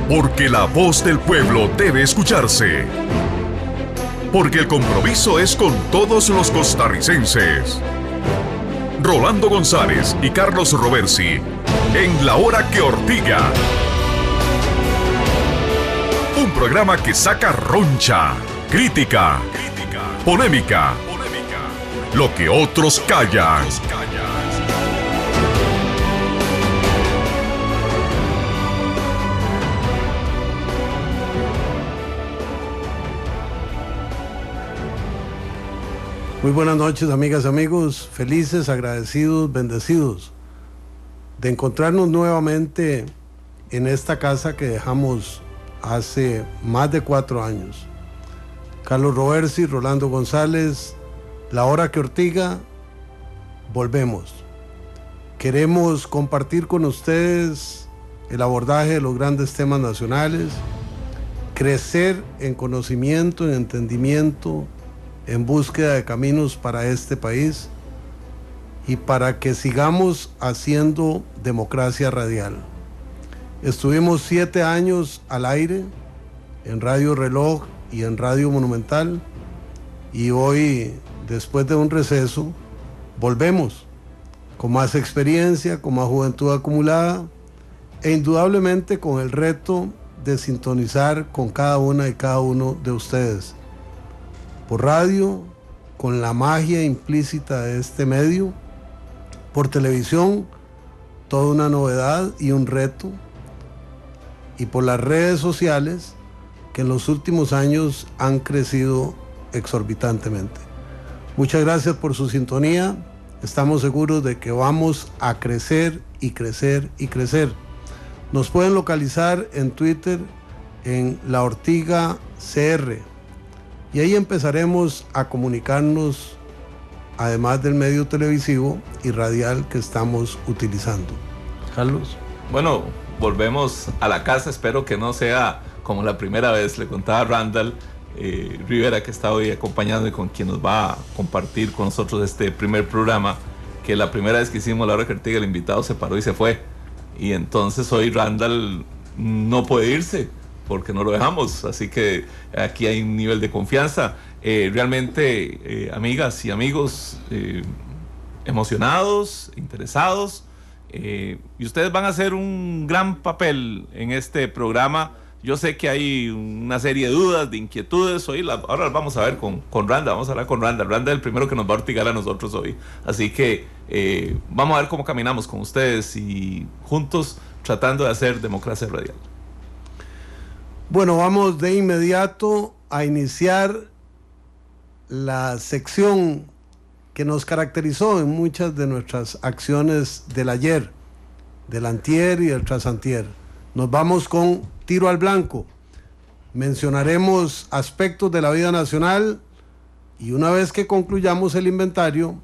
Porque la voz del pueblo debe escucharse. Porque el compromiso es con todos los costarricenses. Rolando González y Carlos Roversi en La Hora que Ortiga. Un programa que saca roncha, crítica, polémica, lo que otros callan. Muy buenas noches, amigas y amigos, felices, agradecidos, bendecidos de encontrarnos nuevamente en esta casa que dejamos hace más de 4 años. Carlos Roversi, Rolando González, La Hora que Ortiga, volvemos. Queremos compartir con ustedes el abordaje de los grandes temas nacionales, crecer en conocimiento, en entendimiento, en búsqueda de caminos para este país y para que sigamos haciendo democracia radial. Estuvimos 7 años al aire en Radio Reloj y en Radio Monumental y hoy, después de un receso, volvemos con más experiencia, con más juventud acumulada e indudablemente con el reto de sintonizar con cada una y cada uno de ustedes. Por radio, con la magia implícita de este medio, por televisión, toda una novedad y un reto, y por las redes sociales, que en los últimos años han crecido exorbitantemente. Muchas gracias por su sintonía, estamos seguros de que vamos a crecer y crecer y crecer. Nos pueden localizar en Twitter en La Ortiga CR. Y ahí empezaremos a comunicarnos, además del medio televisivo y radial que estamos utilizando. Carlos. Bueno, volvemos a la casa, espero que no sea como la primera vez. Le contaba a Randall Rivera, que está hoy acompañando y con quien nos va a compartir con nosotros este primer programa, que la primera vez que hicimos La Hora que Ortiga, el invitado se paró y se fue. Y entonces hoy Randall no puede irse, porque no lo dejamos, así que aquí hay un nivel de confianza. Realmente, amigas y amigos, emocionados, interesados, y ustedes van a hacer un gran papel en este programa. Yo sé que hay una serie de dudas, de inquietudes. Ahora las vamos a ver con Randall, vamos a hablar con Randall. Randall es el primero que nos va a ortigar a nosotros hoy. Así que vamos a ver cómo caminamos con ustedes y juntos tratando de hacer democracia radial. Bueno, vamos de inmediato a iniciar la sección que nos caracterizó en muchas de nuestras acciones del ayer, del antier y del trasantier. Nos vamos con Tiro al Blanco. Mencionaremos aspectos de la vida nacional y una vez que concluyamos el inventario,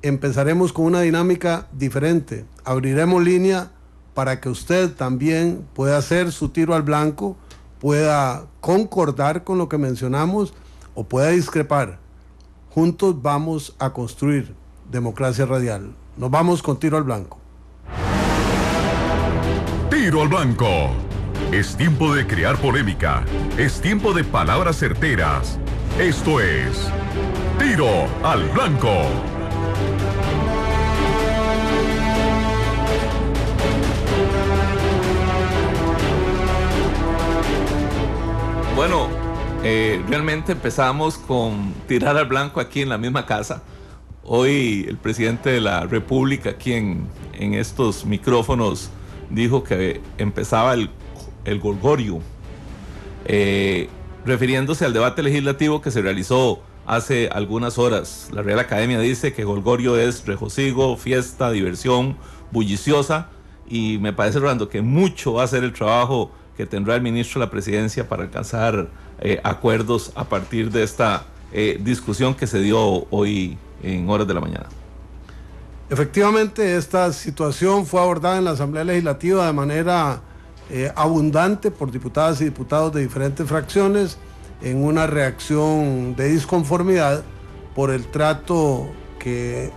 empezaremos con una dinámica diferente. Abriremos línea para que usted también pueda hacer su tiro al blanco, pueda concordar con lo que mencionamos o pueda discrepar. Juntos vamos a construir democracia radial. Nos vamos con Tiro al Blanco. Tiro al Blanco. Es tiempo de crear polémica. Es tiempo de palabras certeras. Esto es Tiro al Blanco. Bueno, realmente empezamos con tirar al blanco aquí en la misma casa. Hoy el presidente de la República aquí en estos micrófonos dijo que empezaba el gorgorio, refiriéndose al debate legislativo que se realizó hace algunas horas. La Real Academia dice que gorgorio es regocijo, fiesta, diversión bulliciosa, y me parece, Rolando, que mucho va a ser el trabajo que tendrá el ministro de la Presidencia para alcanzar acuerdos a partir de esta discusión que se dio hoy en horas de la mañana. Efectivamente, esta situación fue abordada en la Asamblea Legislativa de manera abundante por diputadas y diputados de diferentes fracciones en una reacción de disconformidad por el trato que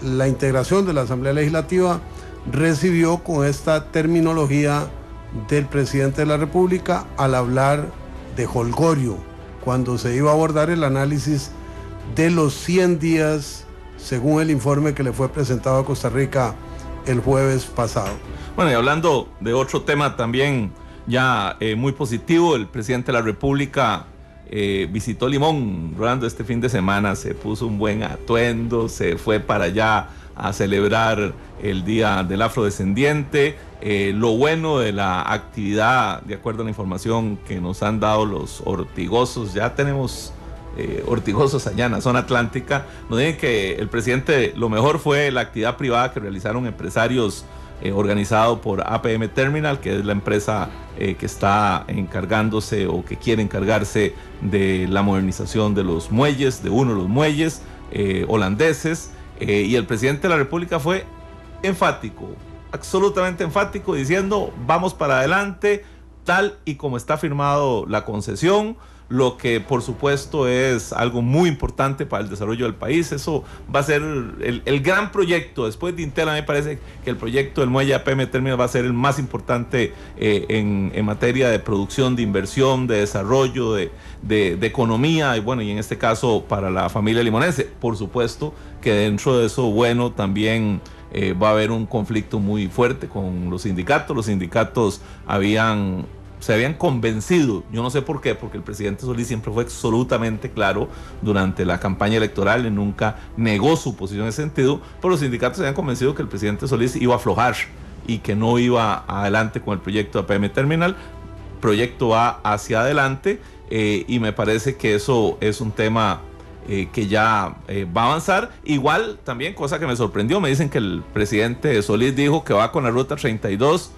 la integración de la Asamblea Legislativa recibió con esta terminología del presidente de la República al hablar de jolgorio, cuando se iba a abordar el análisis de los 100 días, según el informe que le fue presentado a Costa Rica el jueves pasado. Bueno, y hablando de otro tema también ya muy positivo, el presidente de la República visitó Limón, Rolando, este fin de semana, se puso un buen atuendo, se fue para allá a celebrar el Día del Afrodescendiente. Lo bueno de la actividad, de acuerdo a la información que nos han dado los ortigosos, ya tenemos ortigosos allá en la zona atlántica, nos dicen que el presidente, lo mejor fue la actividad privada que realizaron empresarios organizado por APM Terminal, que es la empresa que está encargándose o que quiere encargarse de la modernización de los muelles, de uno de los muelles holandeses, y el presidente de la República fue enfático, absolutamente enfático, diciendo vamos para adelante, tal y como está firmado la concesión, lo que por supuesto es algo muy importante para el desarrollo del país. Eso va a ser el gran proyecto. Después de Intela, me parece que el proyecto del muelle APM Terminal va a ser el más importante en materia de producción, de inversión, de desarrollo, de economía, y bueno, y en este caso para la familia limonense. Por supuesto que dentro de eso, bueno, también va a haber un conflicto muy fuerte con los sindicatos. Los sindicatos se habían convencido, yo no sé por qué, porque el presidente Solís siempre fue absolutamente claro durante la campaña electoral y nunca negó su posición en ese sentido, pero los sindicatos se habían convencido que el presidente Solís iba a aflojar y que no iba adelante con el proyecto de APM Terminal. El proyecto va hacia adelante y me parece que eso es un tema que ya va a avanzar. Igual también, cosa que me sorprendió, me dicen que el presidente Solís dijo que va con la ruta 32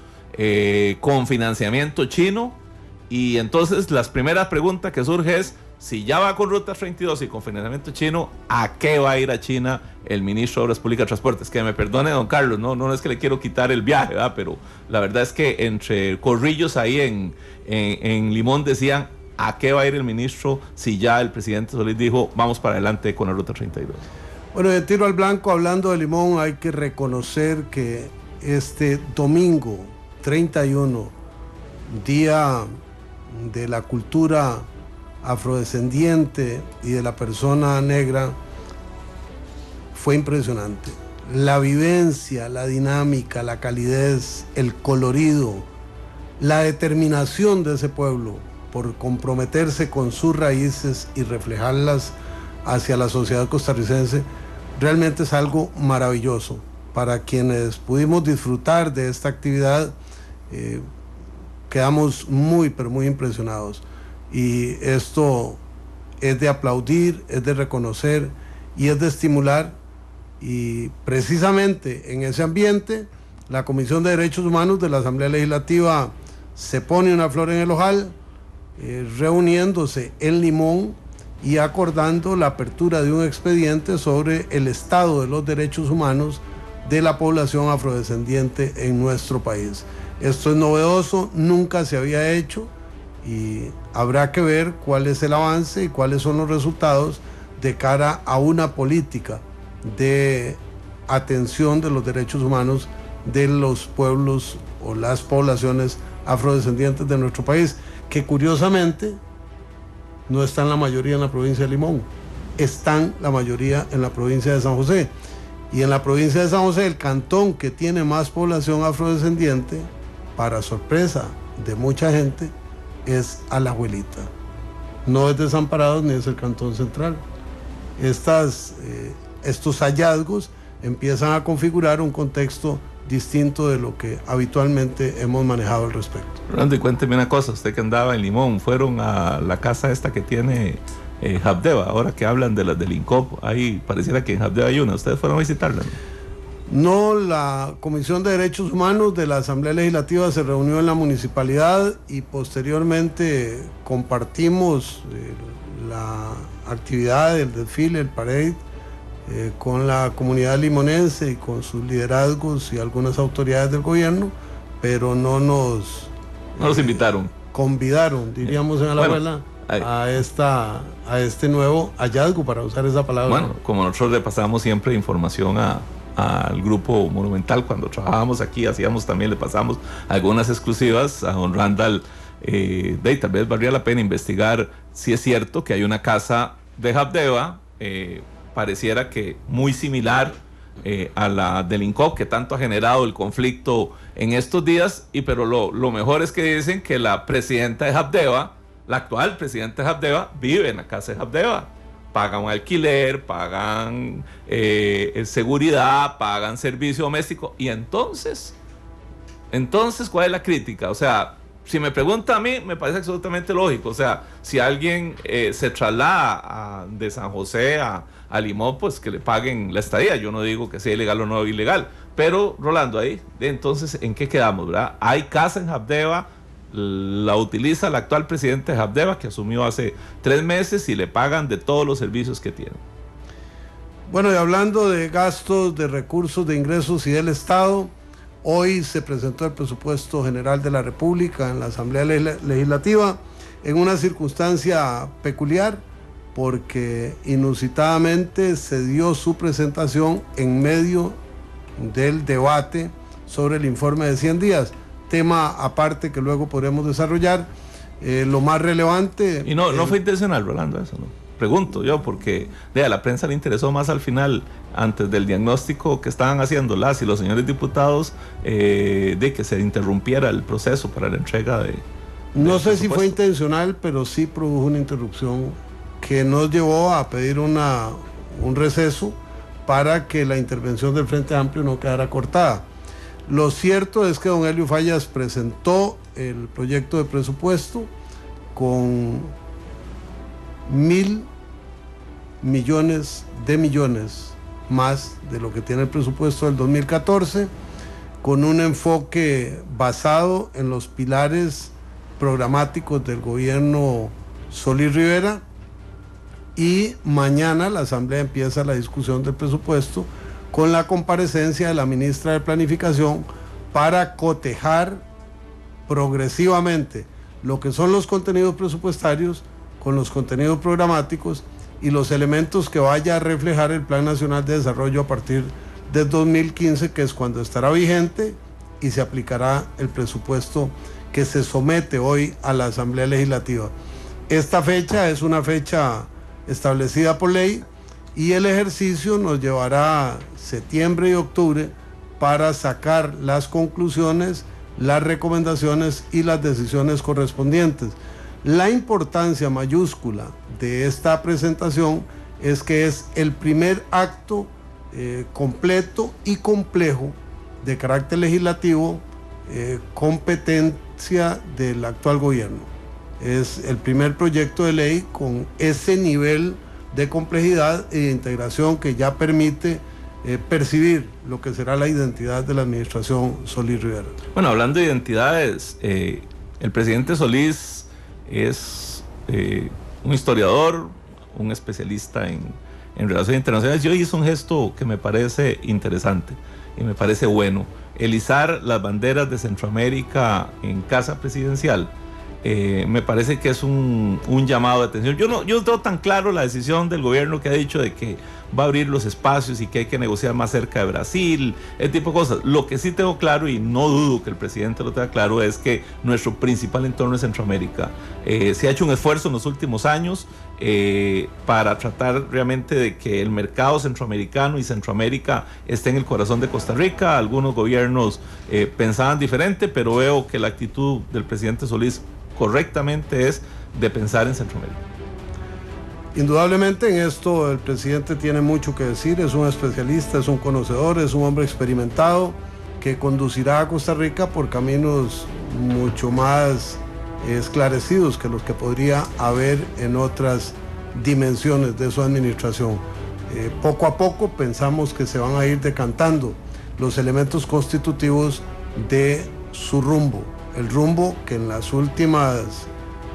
con financiamiento chino, y entonces las primeras preguntas que surge es, si ya va con ruta 32 y con financiamiento chino, ¿a qué va a ir a China el ministro de Obras Públicas y Transportes? Que me perdone don Carlos, no es que le quiero quitar el viaje, ¿verdad? Pero la verdad es que entre corrillos ahí en Limón decían, ¿a qué va a ir el ministro si ya el presidente Solís dijo vamos para adelante con la ruta 32? Bueno, de tiro al blanco, hablando de Limón, hay que reconocer que este domingo 31, Día de la Cultura Afrodescendiente y de la Persona Negra, fue impresionante. La vivencia, la dinámica, la calidez, el colorido, la determinación de ese pueblo por comprometerse con sus raíces y reflejarlas hacia la sociedad costarricense, realmente es algo maravilloso. Para quienes pudimos disfrutar de esta actividad, quedamos muy, pero muy impresionados. Y esto es de aplaudir, es de reconocer y es de estimular. Y precisamente en ese ambiente, la Comisión de Derechos Humanos de la Asamblea Legislativa se pone una flor en el ojal, reuniéndose en Limón y acordando la apertura de un expediente sobre el estado de los derechos humanos de la población afrodescendiente en nuestro país. Esto es novedoso, nunca se había hecho y habrá que ver cuál es el avance y cuáles son los resultados de cara a una política de atención de los derechos humanos de los pueblos o las poblaciones afrodescendientes de nuestro país, que curiosamente no están la mayoría en la provincia de Limón, están la mayoría en la provincia de San José. Y en la provincia de San José, el cantón que tiene más población afrodescendiente, para sorpresa de mucha gente, es Alajuelita. No es Desamparados ni es el Cantón Central. Estos hallazgos empiezan a configurar un contexto distinto de lo que habitualmente hemos manejado al respecto. Rolando, y cuénteme una cosa, usted que andaba en Limón, ¿fueron a la casa esta que tiene Habdeba? Ahora que hablan de las del INCOP, ahí pareciera que en Habdeba hay una, ¿ustedes fueron a visitarla? No, la Comisión de Derechos Humanos de la Asamblea Legislativa se reunió en la municipalidad y posteriormente compartimos la actividad del desfile, el parade, con la comunidad limonense y con sus liderazgos y algunas autoridades del gobierno, pero no nos invitaron. Convidaron, diríamos en Alajuela, a este nuevo hallazgo, para usar esa palabra. Bueno, como nosotros le pasamos siempre información a al Grupo Monumental. Cuando trabajábamos aquí, también le pasamos algunas exclusivas a don Randall. Tal vez valdría la pena investigar si es cierto que hay una casa de Habdeba, pareciera que muy similar a la del INCOP, que tanto ha generado el conflicto en estos días, pero lo mejor es que dicen que la presidenta de Habdeba, la actual presidenta de Habdeba, vive en la casa de Habdeba. Pagan un alquiler, pagan seguridad, pagan servicio doméstico. Y entonces, ¿cuál es la crítica? O sea, si me pregunta a mí, me parece absolutamente lógico. O sea, si alguien se traslada de San José a Limón, pues que le paguen la estadía. Yo no digo que sea ilegal o no ilegal. Pero, Rolando, ahí, entonces, ¿en qué quedamos, verdad? Hay casa en Habdeba, la utiliza la actual presidenta de Habdeba, que asumió hace 3 meses, y le pagan de todos los servicios que tiene. Bueno, y hablando de gastos, de recursos, de ingresos y del Estado, hoy se presentó el presupuesto general de la República en la Asamblea Legislativa en una circunstancia peculiar, porque inusitadamente se dio su presentación en medio del debate sobre el informe de 100 días. Tema aparte que luego podremos desarrollar. Lo más relevante... Y no fue intencional, Rolando, eso, ¿no? Pregunto yo, porque a la prensa le interesó más al final, antes del diagnóstico que estaban haciendo las y los señores diputados, de que se interrumpiera el proceso para la entrega de... No sé si fue intencional, pero sí produjo una interrupción que nos llevó a pedir un receso para que la intervención del Frente Amplio no quedara cortada. Lo cierto es que don Helio Fallas presentó el proyecto de presupuesto con 1.000 millones de millones más de lo que tiene el presupuesto del 2014, con un enfoque basado en los pilares programáticos del gobierno Solís Rivera, y mañana la Asamblea empieza la discusión del presupuesto con la comparecencia de la ministra de Planificación para cotejar progresivamente lo que son los contenidos presupuestarios con los contenidos programáticos y los elementos que vaya a reflejar el Plan Nacional de Desarrollo a partir de 2015, que es cuando estará vigente y se aplicará el presupuesto que se somete hoy a la Asamblea Legislativa. Esta fecha es una fecha establecida por ley, y el ejercicio nos llevará septiembre y octubre para sacar las conclusiones, las recomendaciones y las decisiones correspondientes. La importancia mayúscula de esta presentación es que es el primer acto completo y complejo de carácter legislativo, competencia del actual gobierno. Es el primer proyecto de ley con ese nivel de complejidad e de integración que ya permite percibir lo que será la identidad de la administración Solís Rivera. Bueno, hablando de identidades, el presidente Solís es un historiador, un especialista en relaciones internacionales, y hoy hizo un gesto que me parece interesante y me parece bueno: el izar las banderas de Centroamérica en casa presidencial. Me parece que es un llamado de atención. Yo no tengo tan claro la decisión del gobierno, que ha dicho de que va a abrir los espacios y que hay que negociar más cerca de Brasil, ese tipo de cosas. Lo que sí tengo claro, y no dudo que el presidente lo tenga claro, es que nuestro principal entorno es Centroamérica. Se ha hecho un esfuerzo en los últimos años para tratar realmente de que el mercado centroamericano y Centroamérica esté en el corazón de Costa Rica. Algunos gobiernos pensaban diferente, pero veo que la actitud del presidente Solís correctamente es de pensar en Centroamérica. Indudablemente en esto el presidente tiene mucho que decir, es un especialista, es un conocedor, es un hombre experimentado que conducirá a Costa Rica por caminos mucho más esclarecidos que los que podría haber en otras dimensiones de su administración. Poco a poco pensamos que se van a ir decantando los elementos constitutivos de su rumbo, el rumbo que en las últimas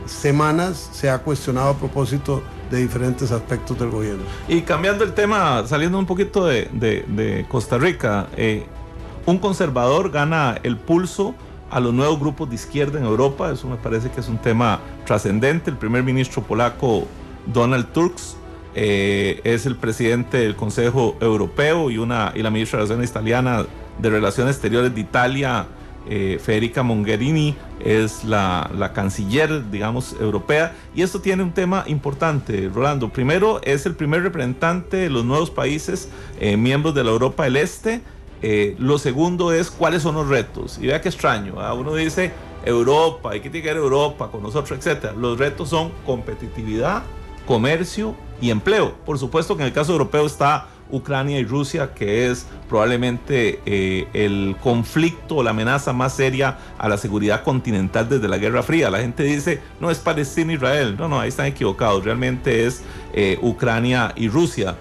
semanas se ha cuestionado a propósito de diferentes aspectos del gobierno. Y cambiando el tema, saliendo un poquito de Costa Rica, un conservador gana el pulso a los nuevos grupos de izquierda en Europa. Eso me parece que es un tema trascendente. El primer ministro polaco Donald Tusk es el presidente del Consejo Europeo, y la ministra de Relaciones italiana de Relaciones Exteriores de Italia, Federica Mogherini, es la canciller, digamos, europea. Y esto tiene un tema importante, Rolando. Primero, es el primer representante de los nuevos países miembros de la Europa del Este. Lo segundo es cuáles son los retos. Y vea qué extraño, ¿verdad? Uno dice Europa, ¿y qué tiene que ver Europa con nosotros, etcétera? Los retos son competitividad, comercio y empleo. Por supuesto que en el caso europeo está Ucrania y Rusia, que es probablemente el conflicto o la amenaza más seria a la seguridad continental desde la Guerra Fría. La gente dice, no, es Palestina e Israel. No, ahí están equivocados. Realmente es Ucrania y Rusia.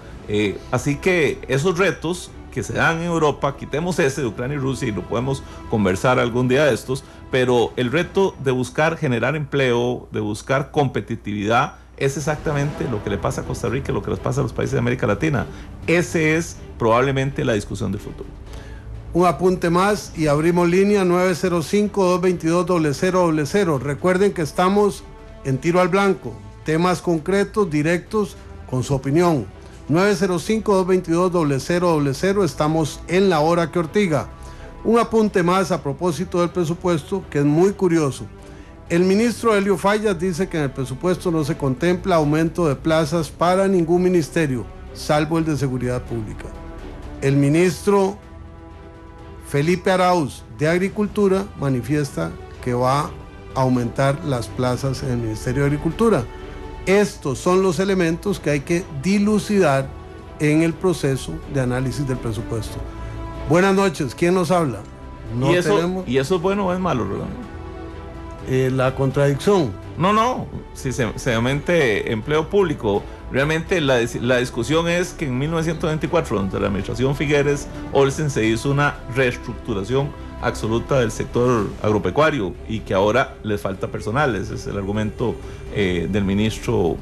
Así que esos retos que se dan en Europa, quitemos ese de Ucrania y Rusia y lo podemos conversar algún día de estos, pero el reto de buscar generar empleo, de buscar competitividad, es exactamente lo que le pasa a Costa Rica y lo que les pasa a los países de América Latina. Ese es probablemente la discusión del futuro. Un apunte más y abrimos línea 905-222-0000. Recuerden que estamos en Tiro al Blanco, temas concretos, directos, con su opinión. 905-222-0000, estamos en la hora que Ortiga. Un apunte más a propósito del presupuesto, que es muy curioso. El ministro Helio Fallas dice que en el presupuesto no se contempla aumento de plazas para ningún ministerio, salvo el de Seguridad Pública. El ministro Felipe Arauz de Agricultura manifiesta que va a aumentar las plazas en el Ministerio de Agricultura. Estos son los elementos que hay que dilucidar en el proceso de análisis del presupuesto. Buenas noches, ¿quién nos habla? ¿Y eso es bueno o es malo, Rolando? La contradicción. No, si se aumente empleo público. Realmente la discusión es que en 1924, durante la administración Figueres Olsen, se hizo una reestructuración absoluta del sector agropecuario y que ahora les falta personal. Ese es el argumento del ministro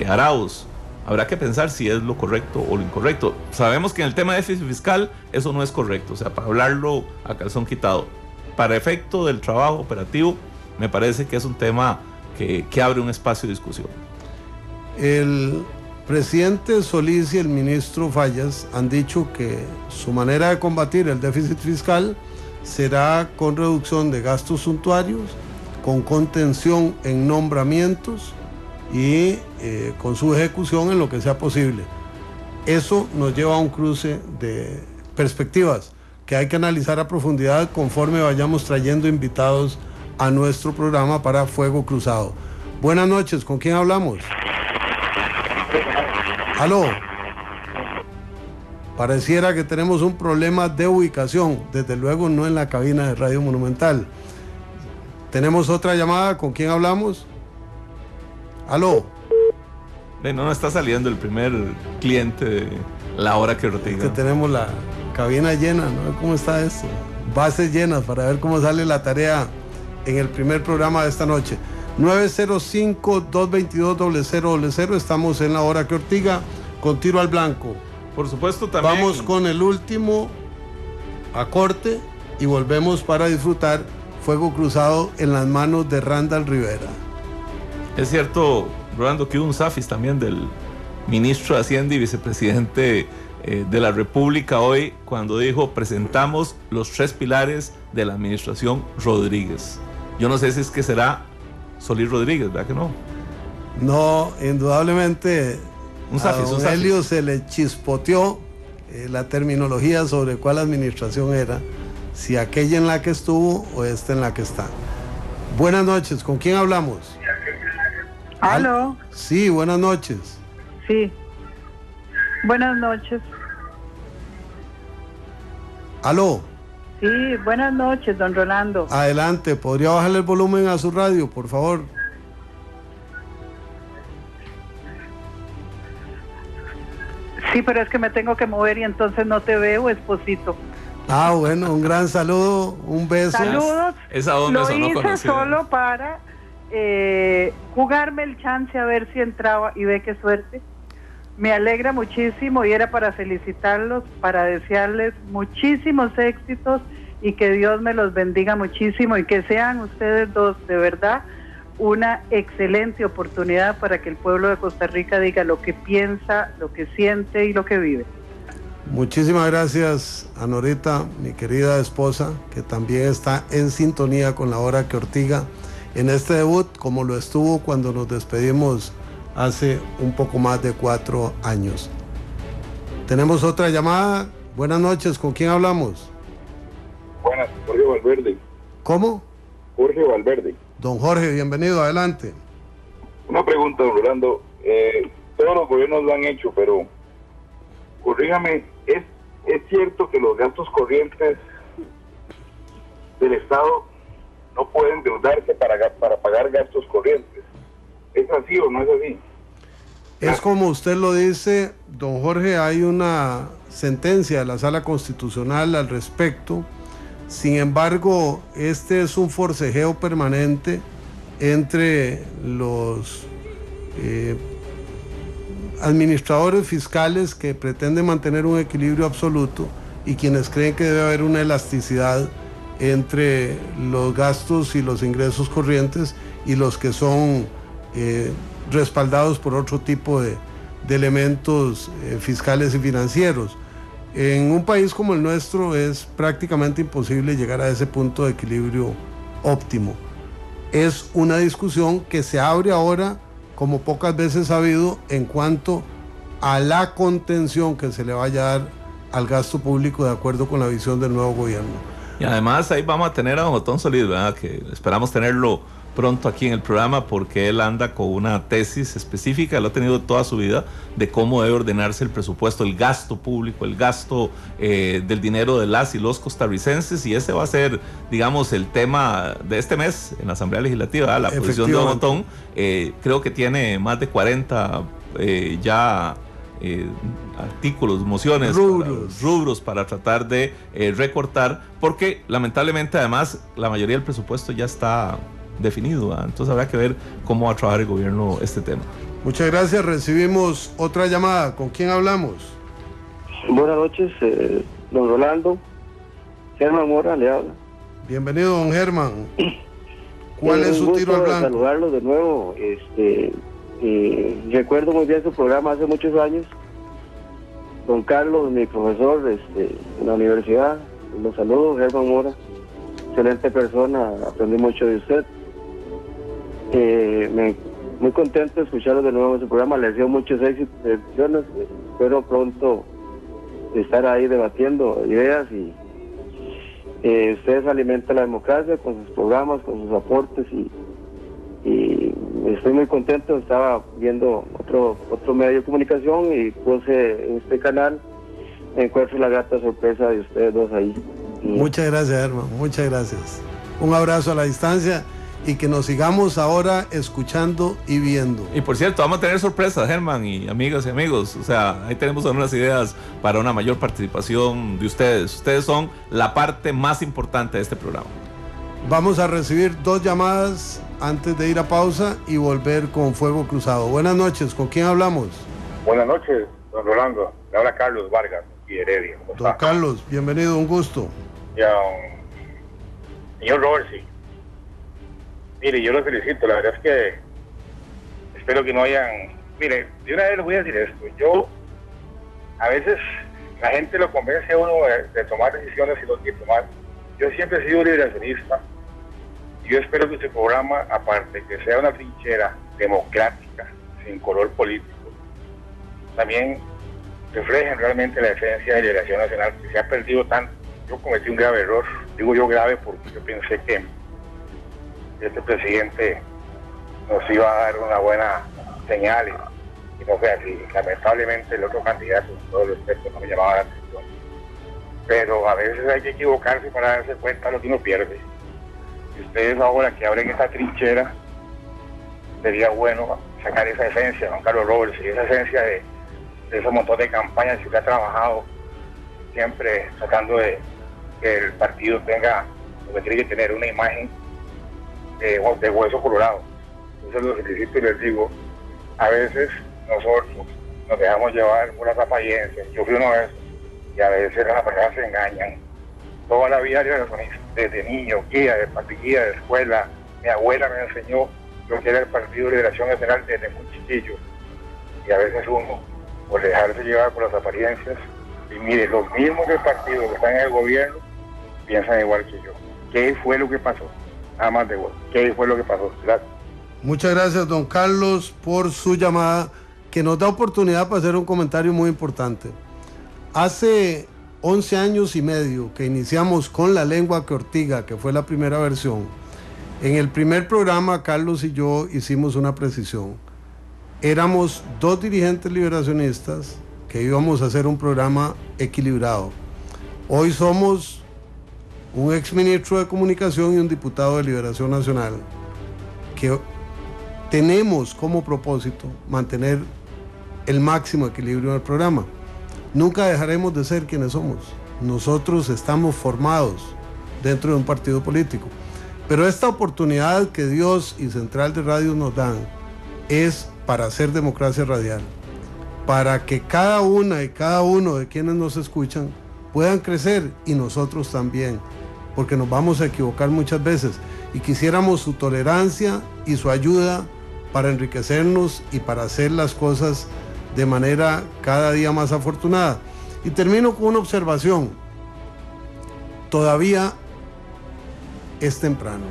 Arauz. Habrá que pensar si es lo correcto o lo incorrecto. Sabemos que en el tema de déficit fiscal eso no es correcto, o sea, para hablarlo a calzón quitado. Para efecto del trabajo operativo, me parece que es un tema que abre un espacio de discusión. El presidente Solís y el ministro Fallas han dicho que su manera de combatir el déficit fiscal será con reducción de gastos suntuarios, con contención en nombramientos y con su ejecución en lo que sea posible. Eso nos lleva a un cruce de perspectivas que hay que analizar a profundidad conforme vayamos trayendo invitados a nuestro programa para Fuego Cruzado. Buenas noches, ¿con quién hablamos? ¿Aló? Pareciera que tenemos un problema de ubicación, desde luego no en la cabina de Radio Monumental. ¿Tenemos otra llamada? ¿Con quién hablamos? ¿Aló? No está saliendo el primer cliente de la hora que Ortiga. Es que tenemos la cabina llena, ¿no? ¿Cómo está esto? Bases llenas para ver cómo sale la tarea en el primer programa de esta noche. 905-222-0000, estamos en la hora que Ortiga, con Tiro al Blanco. Por supuesto, también vamos con el último a corte y volvemos para disfrutar Fuego Cruzado en las manos de Randall Rivera. Es cierto, Rolando, que hubo un zafis también del ministro de Hacienda y vicepresidente de la República hoy, cuando dijo: presentamos los 3 pilares de la administración Rodríguez. Yo no sé si es que será Solís Rodríguez, ¿verdad que no? No, indudablemente a don Helio se le chispoteó la terminología sobre cuál administración era, si aquella en la que estuvo o esta en la que está. Buenas noches, ¿con quién hablamos? ¿Aló? Sí, buenas noches. Sí, buenas noches. ¿Aló? Sí, buenas noches, don Rolando. Adelante, ¿podría bajarle el volumen a su radio, por favor? Sí, pero es que me tengo que mover y entonces no te veo, esposito. Ah, bueno, un gran saludo, un beso. Saludos. Esa voz me sonó conocida. Lo hice solo para jugarme el chance a ver si entraba y ve qué suerte. Me alegra muchísimo y era para felicitarlos, para desearles muchísimos éxitos y que Dios me los bendiga muchísimo y que sean ustedes dos de verdad una excelente oportunidad para que el pueblo de Costa Rica diga lo que piensa, lo que siente y lo que vive. Muchísimas gracias a Norita, mi querida esposa, que también está en sintonía con la hora que Ortiga en este debut, como lo estuvo cuando nos despedimos hace un poco más de 4 años. Tenemos otra llamada. Buenas noches, ¿con quién hablamos? Buenas, Jorge Valverde. ¿Cómo? Jorge Valverde. Don Jorge, bienvenido, adelante. Una pregunta, don Rolando. Todos los gobiernos lo han hecho, pero corrígame, ¿es cierto que los gastos corrientes del Estado no pueden endeudarse para pagar gastos corrientes? ¿Es así o no es así? Es como usted lo dice, don Jorge, hay una sentencia de la Sala Constitucional al respecto. Sin embargo, este es un forcejeo permanente entre los administradores fiscales que pretenden mantener un equilibrio absoluto y quienes creen que debe haber una elasticidad entre los gastos y los ingresos corrientes y los que son respaldados por otro tipo de elementos fiscales y financieros. En un país como el nuestro es prácticamente imposible llegar a ese punto de equilibrio óptimo. Es una discusión que se abre ahora como pocas veces ha habido en cuanto a la contención que se le vaya a dar al gasto público de acuerdo con la visión del nuevo gobierno. Y además ahí vamos a tener a don Otón Solís, ¿verdad? Que esperamos tenerlo pronto aquí en el programa porque él anda con una tesis específica, lo ha tenido toda su vida, de cómo debe ordenarse el presupuesto, el gasto público, el gasto del dinero de las y los costarricenses, y ese va a ser, digamos, el tema de este mes en la Asamblea Legislativa, ¿verdad? La posición de don Otón. Creo que tiene más de 40 artículos, mociones, rubros para tratar de recortar, porque lamentablemente además la mayoría del presupuesto ya está definido, ¿verdad? Entonces habrá que ver cómo va a trabajar el gobierno este tema. Muchas gracias, recibimos otra llamada. ¿Con quién hablamos? Buenas noches, don Rolando. Germán Mora le habla. Bienvenido, don Germán. ¿Cuál es su tiro al blanco? Saludarlo de nuevo. Recuerdo muy bien su programa hace muchos años. Don Carlos, mi profesor en la universidad, lo saludo. Germán Mora, excelente persona, aprendí mucho de usted. Muy contento de escucharlo de nuevo en su programa. Le deseo muchos éxitos, bendiciones. Espero pronto estar ahí debatiendo ideas y ustedes alimentan la democracia con sus programas, con sus aportes y estoy muy contento. Estaba viendo otro medio de comunicación y puse en este canal, me encuentro la grata sorpresa de ustedes dos ahí. Muchas gracias, hermano, muchas gracias. Un abrazo a la distancia y que nos sigamos ahora escuchando y viendo. Y por cierto, vamos a tener sorpresas, Germán y amigas y amigos. O sea, ahí tenemos algunas ideas para una mayor participación de ustedes. Ustedes son la parte más importante de este programa. Vamos a recibir 2 llamadas antes de ir a pausa y volver con Fuego Cruzado. Buenas noches, ¿con quién hablamos? Buenas noches, don Rolando. Le habla Carlos Vargas y Heredia. Don Carlos, bienvenido, un gusto. Ya, señor Robert, sí. Mire, yo lo felicito, la verdad es que espero que no hayan... Mire, de una vez les voy a decir esto. Yo, a veces, la gente lo convence a uno de tomar decisiones y no quiere tomar. Yo siempre he sido liberacionista. Yo espero que este programa, aparte que sea una trinchera democrática, sin color político, también reflejen realmente la esencia de Liberación Nacional, que se ha perdido tanto. Yo cometí un grave error, digo yo grave porque yo pensé que este presidente nos iba a dar una buena señal y no fue así. Lamentablemente el otro candidato, en todo el respecto, no me llamaba la atención. Pero a veces hay que equivocarse para darse cuenta de lo que uno pierde. Y ustedes ahora que abren esa trinchera, sería bueno sacar esa esencia, don Carlos Robles, y esa esencia de ese montón de campañas que usted ha trabajado, siempre tratando de que el partido tenga lo que tiene que tener, una imagen de hueso colorado. Entonces los felicito y les digo, a veces nosotros nos dejamos llevar por las apariencias. Yo fui uno de esos, y a veces las personas se engañan. Toda la vida yo desde niño, guía de escuela, mi abuela me enseñó lo que era el Partido de Liberación Nacional desde muy chiquillo. Y a veces uno, por dejarse llevar por las apariencias, y mire, los mismos del partido que están en el gobierno piensan igual que yo. ¿Qué fue lo que pasó? Nada más de vos. ¿Qué fue lo que pasó? Gracias. Muchas gracias, don Carlos, por su llamada, que nos da oportunidad para hacer un comentario muy importante. Hace 11 años y medio que iniciamos con La Lengua que Ortiga, que fue la primera versión. En el primer programa, Carlos y yo hicimos una precisión. Éramos 2 dirigentes liberacionistas que íbamos a hacer un programa equilibrado. Hoy somos un exministro de Comunicación y un diputado de Liberación Nacional, que tenemos como propósito mantener el máximo equilibrio del programa. Nunca dejaremos de ser quienes somos. Nosotros estamos formados dentro de un partido político. Pero esta oportunidad que Dios y Central de Radio nos dan es para hacer democracia radial, para que cada una y cada uno de quienes nos escuchan puedan crecer, y nosotros también, porque nos vamos a equivocar muchas veces y quisiéramos su tolerancia y su ayuda para enriquecernos y para hacer las cosas de manera cada día más afortunada. Y termino con una observación. Todavía es temprano.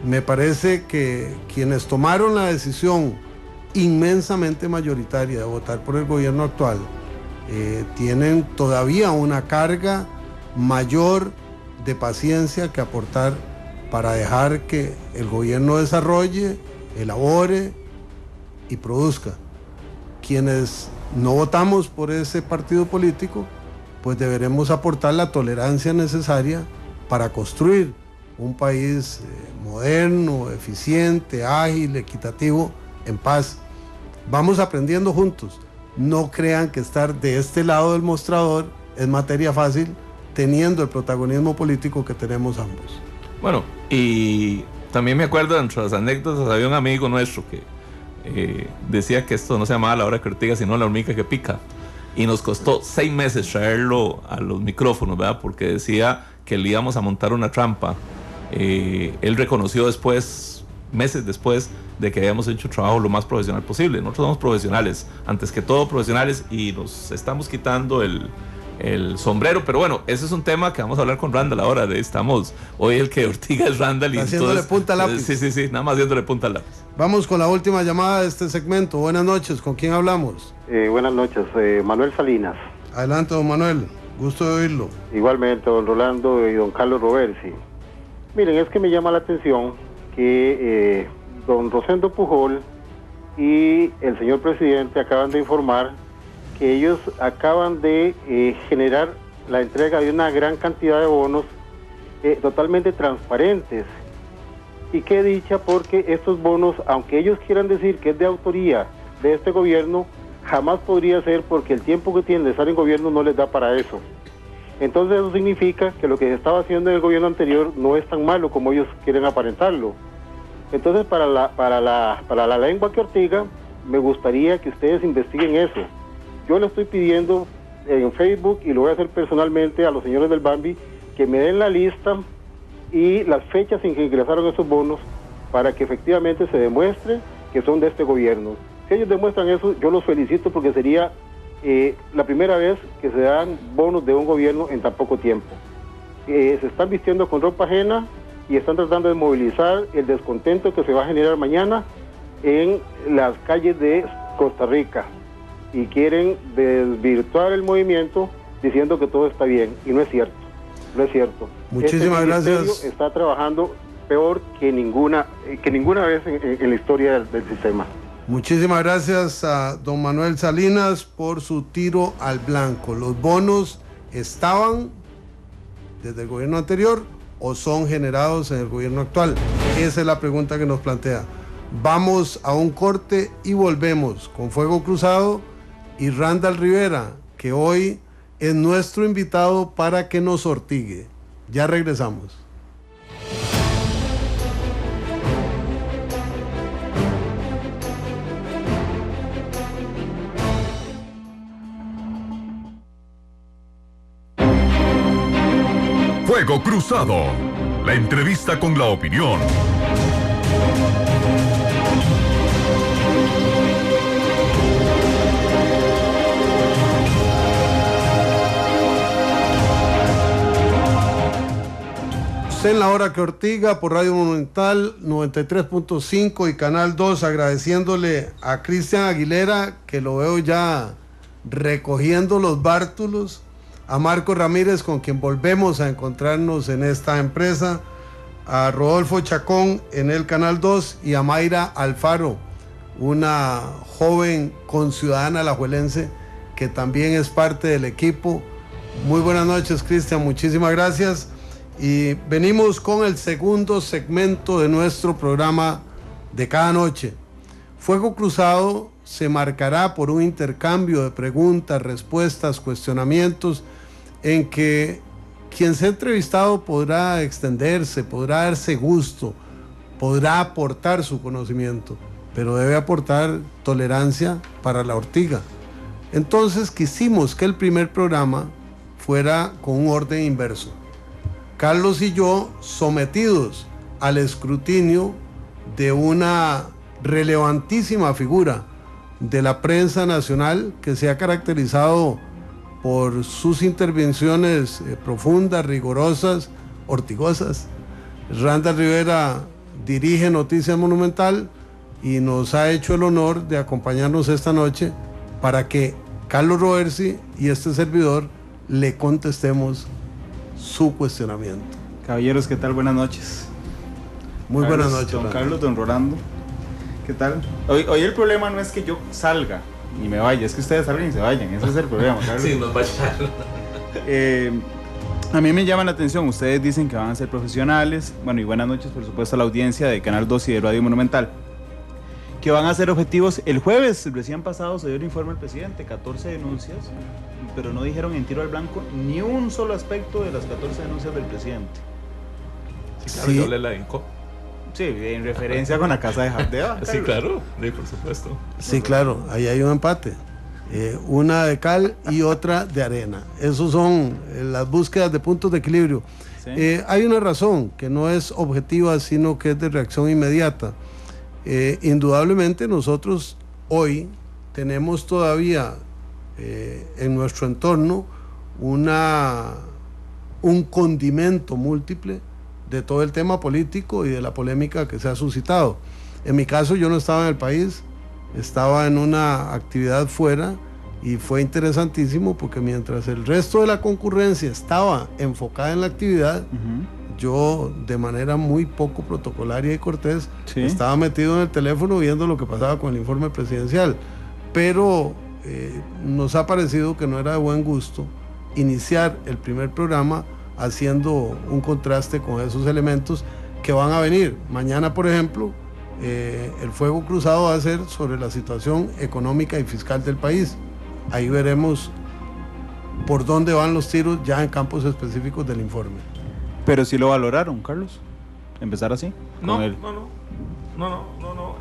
Me parece que quienes tomaron la decisión inmensamente mayoritaria de votar por el gobierno actual tienen todavía una carga mayor de paciencia que aportar para dejar que el gobierno desarrolle, elabore y produzca. Quienes no votamos por ese partido político, pues deberemos aportar la tolerancia necesaria para construir un país moderno, eficiente, ágil, equitativo, en paz. Vamos aprendiendo juntos. No crean que estar de este lado del mostrador es materia fácil, teniendo el protagonismo político que tenemos ambos. Bueno, y también me acuerdo, entre las anécdotas, había un amigo nuestro que decía que esto no se llamaba La Hora que Ortiga, sino La Hormiga que Pica. Y nos costó 6 meses traerlo a los micrófonos, ¿verdad? Porque decía que le íbamos a montar una trampa. Él reconoció después, meses después, de que habíamos hecho un trabajo lo más profesional posible. Nosotros somos profesionales, antes que todo profesionales, y nos estamos quitando el sombrero, pero bueno, ese es un tema que vamos a hablar con Randall ahora. Estamos hoy el que Ortiga es Randall y haciéndole punta al lápiz. Sí, nada más haciéndole punta al lápiz. Vamos con la última llamada de este segmento. Buenas noches, ¿con quién hablamos? Buenas noches, Manuel Salinas. Adelante, don Manuel, gusto de oírlo. Igualmente, don Rolando y don Carlos Roversi. Miren, es que me llama la atención que don Rosendo Pujol y el señor presidente acaban de informar que ellos acaban de generar la entrega de una gran cantidad de bonos totalmente transparentes. Y qué dicha, porque estos bonos, aunque ellos quieran decir que es de autoría de este gobierno, jamás podría ser, porque el tiempo que tienen de estar en gobierno no les da para eso. Entonces eso significa que lo que se estaba haciendo en el gobierno anterior no es tan malo como ellos quieren aparentarlo. Entonces para la lengua que Ortiga, me gustaría que ustedes investiguen eso. Yo le estoy pidiendo en Facebook, y lo voy a hacer personalmente, a los señores del Bambi, que me den la lista y las fechas en que ingresaron esos bonos, para que efectivamente se demuestre que son de este gobierno. Si ellos demuestran eso, yo los felicito, porque sería la primera vez que se dan bonos de un gobierno en tan poco tiempo. Se están vistiendo con ropa ajena y están tratando de movilizar el descontento que se va a generar mañana en las calles de Costa Rica, y quieren desvirtuar el movimiento diciendo que todo está bien, y no es cierto, no es cierto. Muchísimas gracias. Está trabajando peor que ninguna vez en la historia del sistema. Muchísimas gracias a don Manuel Salinas por su tiro al blanco. ¿Los bonos estaban desde el gobierno anterior o son generados en el gobierno actual? Esa es la pregunta que nos plantea. Vamos a un corte y volvemos con Fuego Cruzado y Randall Rivera, que hoy es nuestro invitado para que nos ortigue. Ya regresamos. Fuego Cruzado, la entrevista con la opinión. En la hora que Ortiga por Radio Monumental 93.5 y Canal 2, agradeciéndole a Cristian Aguilera, que lo veo ya recogiendo los bártulos, a Marco Ramírez, con quien volvemos a encontrarnos en esta empresa, a Rodolfo Chacón en el Canal 2 y a Mayra Alfaro, una joven conciudadana alajuelense que también es parte del equipo. Muy buenas noches, Cristian, muchísimas gracias. Y venimos con el segundo segmento de nuestro programa de cada noche. Fuego Cruzado se marcará por un intercambio de preguntas, respuestas, cuestionamientos, en que quien sea entrevistado podrá extenderse, podrá darse gusto, podrá aportar su conocimiento, pero debe aportar tolerancia para la ortiga. Entonces quisimos que el primer programa fuera con un orden inverso. Carlos y yo sometidos al escrutinio de una relevantísima figura de la prensa nacional que se ha caracterizado por sus intervenciones profundas, rigurosas, ortigosas. Randall Rivera dirige Noticias Monumental y nos ha hecho el honor de acompañarnos esta noche para que Carlos Roversi y este servidor le contestemos su cuestionamiento. Caballeros, ¿qué tal? Buenas noches. Muy buenas noches, don Randall. Carlos, don Rolando. ¿Qué tal? Hoy el problema no es que yo salga y me vaya, es que ustedes salgan y se vayan. Ese es el problema, Carlos. Sí, nos va a echar. A mí me llama la atención, ustedes dicen que van a ser profesionales. Bueno, y buenas noches, por supuesto, a la audiencia de Canal 2 y de Radio Monumental, que van a ser objetivos. El jueves, recién pasado, se dio el informe del presidente, 14 denuncias, pero no dijeron en tiro al blanco ni un solo aspecto de las 14 denuncias del presidente. Sí, claro, Sí. yo le la hinco. Sí, en referencia con la casa de Jardeva. Sí, claro, sí, por supuesto. Sí, claro, ahí hay un empate. Una de cal y otra de arena. Esos son las búsquedas de puntos de equilibrio. Sí. Hay una razón que no es objetiva, sino que es de reacción inmediata. Indudablemente nosotros hoy tenemos todavía en nuestro entorno un condimento múltiple de todo el tema político y de la polémica que se ha suscitado. En mi caso, yo no estaba en el país, estaba en una actividad fuera y fue interesantísimo porque mientras el resto de la concurrencia estaba enfocada en la actividad, yo de manera muy poco protocolaria y cortés estaba metido en el teléfono viendo lo que pasaba con el informe presidencial, pero nos ha parecido que no era de buen gusto iniciar el primer programa haciendo un contraste con esos elementos que van a venir. Mañana, por ejemplo, el fuego cruzado va a ser sobre la situación económica y fiscal del país. Ahí veremos por dónde van los tiros ya en campos específicos del informe. Pero sí lo valoraron, Carlos. Empezar así. No,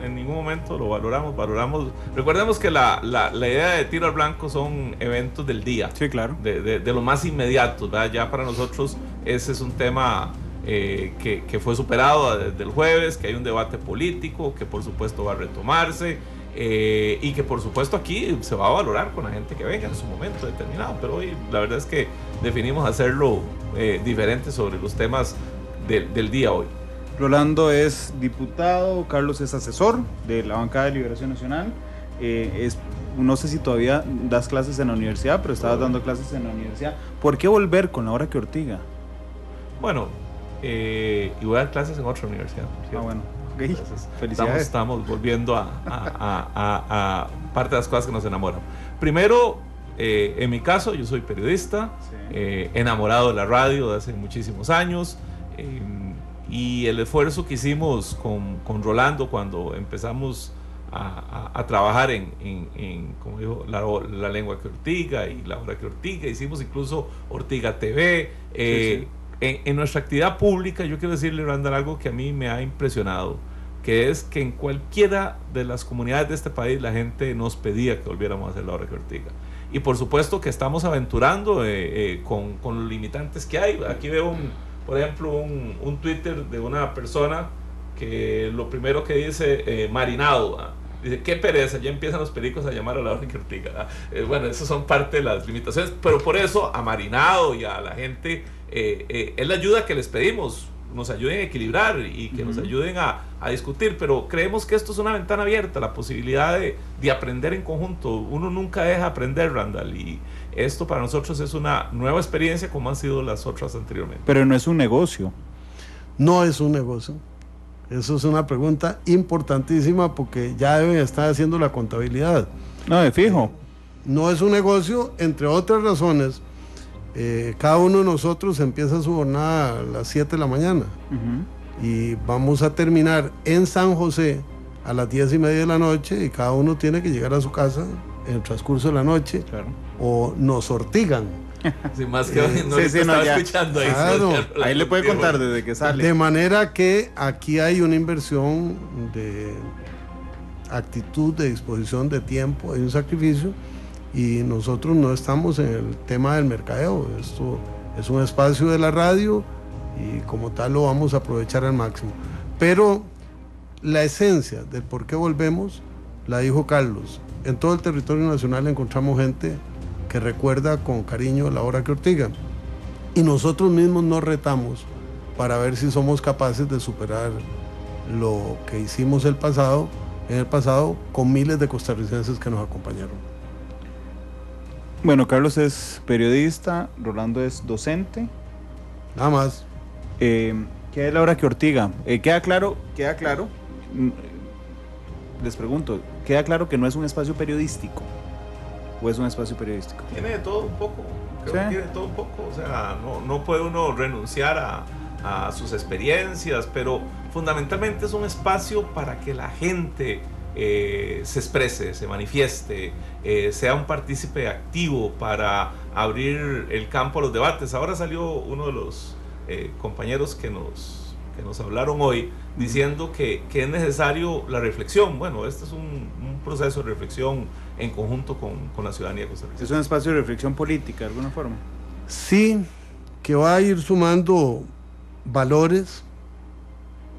en ningún momento lo valoramos. Recordemos que la idea de tiro al blanco son eventos del día. Sí, claro. De lo más inmediatos, ¿verdad? Ya para nosotros ese es un tema que fue superado desde el jueves, que hay un debate político, que por supuesto va a retomarse, y que por supuesto aquí se va a valorar con la gente que venga en su momento determinado. Pero hoy la verdad es que definimos hacerlo diferente sobre los temas del día hoy. Rolando es diputado, Carlos es asesor de la bancada de Liberación Nacional. No sé si todavía das clases en la universidad, pero estabas dando clases en la universidad. ¿Por qué volver con la hora que Ortiga? Bueno, y voy a dar clases en otra universidad. ¿Cierto? Bueno, okay. Entonces, felicidades. Estamos volviendo a parte de las cosas que nos enamoran. Primero, en mi caso, yo soy periodista, enamorado de la radio de hace muchísimos años. Y el esfuerzo que hicimos con Rolando cuando empezamos a trabajar en como dijo, la lengua que Ortiga y la hora que Ortiga, hicimos incluso Ortiga TV. En nuestra actividad pública, yo quiero decirle, Randall, algo que a mí me ha impresionado, que es que en cualquiera de las comunidades de este país la gente nos pedía que volviéramos a hacer la hora que Ortiga. Y por supuesto que estamos aventurando con los limitantes que hay. Aquí veo por ejemplo, un Twitter de una persona que lo primero que dice, marinado, ¿verdad? Dice, qué pereza, ya empiezan los pericos a llamar a la hora que Ortiga. Bueno, eso son parte de las limitaciones, pero por eso a Marinado y a la gente es la ayuda que les pedimos, nos ayuden a equilibrar y que nos ayuden a discutir, pero creemos que esto es una ventana abierta, la posibilidad de aprender en conjunto. Uno nunca deja de aprender, Randall, y esto para nosotros es una nueva experiencia como han sido las otras anteriormente. Pero no es un negocio. No es un negocio. Eso es una pregunta importantísima porque ya deben estar haciendo la contabilidad. No, de fijo. No es un negocio, entre otras razones. Cada uno de nosotros empieza su jornada a las 7 de la mañana y vamos a terminar en San José a las 10:30 de la noche y cada uno tiene que llegar a su casa en el transcurso de la noche, claro. O nos ortigan. Sí, más que no estaba escuchando ahí. Claro. Ahí le puede contar desde que sale. De manera que aquí hay una inversión de actitud, de disposición de tiempo, hay un sacrificio y nosotros no estamos en el tema del mercadeo. Esto es un espacio de la radio y como tal lo vamos a aprovechar al máximo. Pero la esencia del por qué volvemos la dijo Carlos. En todo el territorio nacional encontramos gente que recuerda con cariño la hora que Ortiga y nosotros mismos nos retamos para ver si somos capaces de superar lo que hicimos en el pasado con miles de costarricenses que nos acompañaron. Bueno, Carlos es periodista, Rolando es docente. Nada más. ¿Qué es la hora que Ortiga? Queda claro, les pregunto, ¿queda claro que no es un espacio periodístico? ¿O es un espacio periodístico? Tiene de todo un poco, creo que tiene de todo un poco, o sea, no puede uno renunciar a sus experiencias, pero fundamentalmente es un espacio para que la gente se exprese, se manifieste, sea un partícipe activo para abrir el campo a los debates. Ahora salió uno de los compañeros que nos hablaron hoy diciendo que es necesario la reflexión. Bueno, este es un proceso de reflexión en conjunto con la ciudadanía costarricense. ¿Es un espacio de reflexión política de alguna forma? Sí, que va a ir sumando valores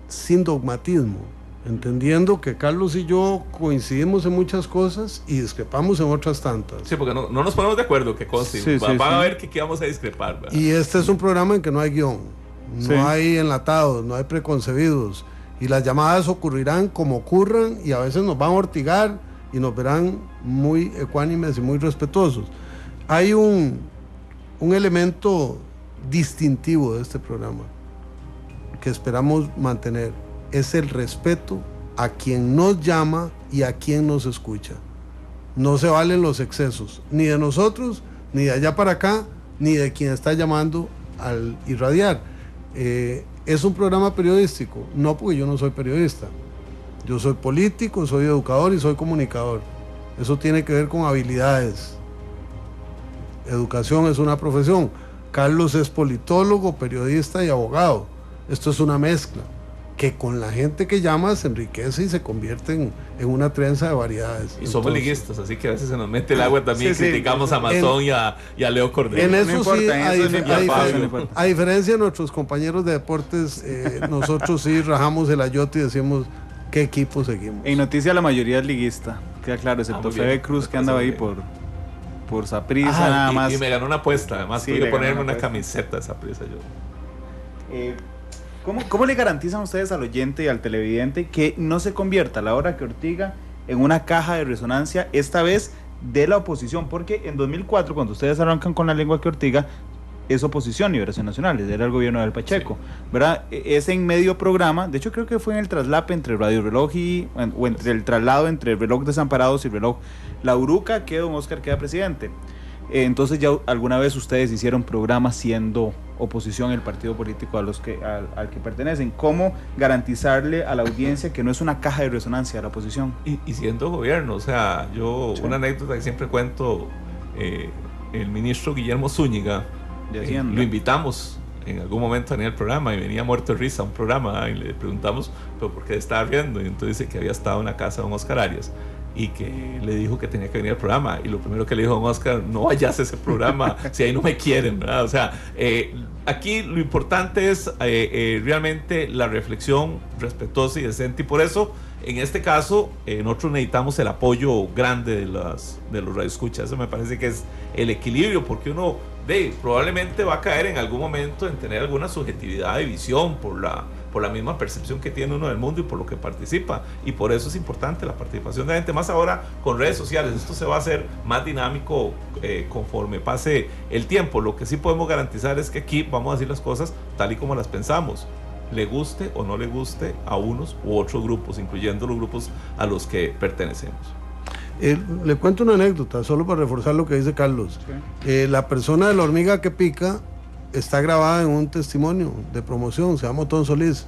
sin dogmatismo, entendiendo que Carlos y yo coincidimos en muchas cosas y discrepamos en otras tantas. Sí, porque no nos ponemos de acuerdo, que conste. Va a ver que vamos a discrepar, ¿verdad? Y este es un programa en que no hay guión, no hay enlatados, no hay preconcebidos, y las llamadas ocurrirán como ocurran y a veces nos van a ortigar y nos verán muy ecuánimes y muy respetuosos. Hay un elemento distintivo de este programa que esperamos mantener, es el respeto a quien nos llama y a quien nos escucha. No se valen los excesos, ni de nosotros, ni de allá para acá, ni de quien está llamando al irradiar. Es un programa periodístico, no porque yo no soy periodista. Yo soy político, soy educador y soy comunicador. Eso tiene que ver con habilidades. Educación es una profesión. Carlos es politólogo, periodista y abogado. Esto es una mezcla que con la gente que llama se enriquece y se convierte en una trenza de variedades. Y somos liguistas, así que a veces se nos mete el agua también. Criticamos a Mazón y a Leo Cordero. En eso sí, a diferencia de nuestros compañeros de deportes, nosotros sí rajamos el ayote y decimos qué equipo seguimos. En noticia la mayoría es liguista, queda claro, excepto Fede Cruz que andaba ahí por Saprissa nada más. Y me ganó una apuesta, además tuve que ponerme una camiseta de Saprissa yo. ¿Cómo le garantizan ustedes al oyente y al televidente que no se convierta la hora que Ortiga en una caja de resonancia, esta vez de la oposición? Porque en 2004, cuando ustedes arrancan con la lengua que Ortiga, es oposición, Liberación Nacional, era el gobierno del Pacheco, ¿verdad? Es en medio programa, de hecho creo que fue en el traslape entre Radio Reloj o entre el traslado entre el Reloj Desamparados y el Reloj La Uruca, que don Oscar queda presidente. Entonces ya alguna vez ustedes hicieron programas siendo oposición el partido político al que pertenecen. ¿Cómo garantizarle a la audiencia que no es una caja de resonancia de la oposición? Y siendo gobierno, o sea, una anécdota que siempre cuento, el ministro Guillermo Zúñiga, lo invitamos en algún momento en el programa y venía muerto de risa a un programa y le preguntamos, ¿pero por qué estaba riendo? Y entonces dice que había estado en la casa de don Oscar Arias. y que le dijo que tenía que venir al programa, y lo primero que le dijo a don Oscar: no vayas a ese programa si ahí no me quieren, ¿verdad? O sea, aquí lo importante es realmente la reflexión respetuosa y decente, y por eso en este caso nosotros necesitamos el apoyo grande de los radioescuchas. Eso me parece que es el equilibrio, porque uno probablemente va a caer en algún momento en tener alguna subjetividad de visión por la misma percepción que tiene uno del mundo y por lo que participa, y por eso es importante la participación de la gente, más ahora con redes sociales. Esto se va a hacer más dinámico conforme pase el tiempo. Lo que sí podemos garantizar es que aquí vamos a decir las cosas tal y como las pensamos, le guste o no le guste a unos u otros grupos, incluyendo los grupos a los que pertenecemos. Le cuento una anécdota, solo para reforzar lo que dice Carlos. Sí. La persona de la hormiga que pica está grabada en un testimonio de promoción, se llama Otón Solís.